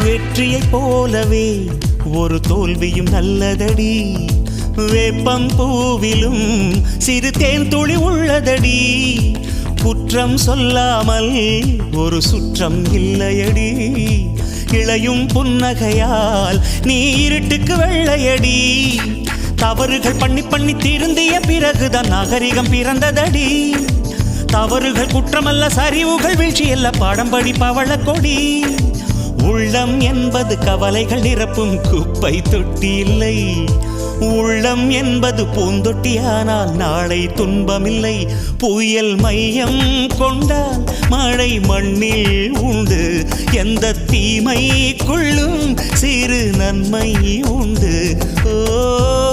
வெற்றியைப் போலவே ஒரு தோல்வியும் நல்லதடி. வேப்பம் பூவிலும் சிறு தேன் துளி உள்ளதடி. குற்றம் சொல்லாமல் ஒரு சுற்றம் இல்லையடி. இளையும் புன்னகையால் நீ இருட்டுக்கு வெள்ளையடி. தவறுகள் பண்ணி பண்ணி திருந்திய பிறகுதான் நாகரிகம் பிறந்ததடி. தவறுகள் குற்றமல்ல, சரிவுகள் வீழ்ச்சியல்ல, பாடம்படி பவள கொடி. உள்ளம் என்பது கவலைகள் நிரப்பும் குப்பை தொட்டி இல்லை. உள்ளம் என்பது பூந்தொட்டியானால் நாளை துன்பமில்லை. புயல் மையம் கொண்டால் மழை மண்ணில் உண்டு. எந்த தீமைக்குள்ளும் சிறு நன்மை உண்டு. ஓ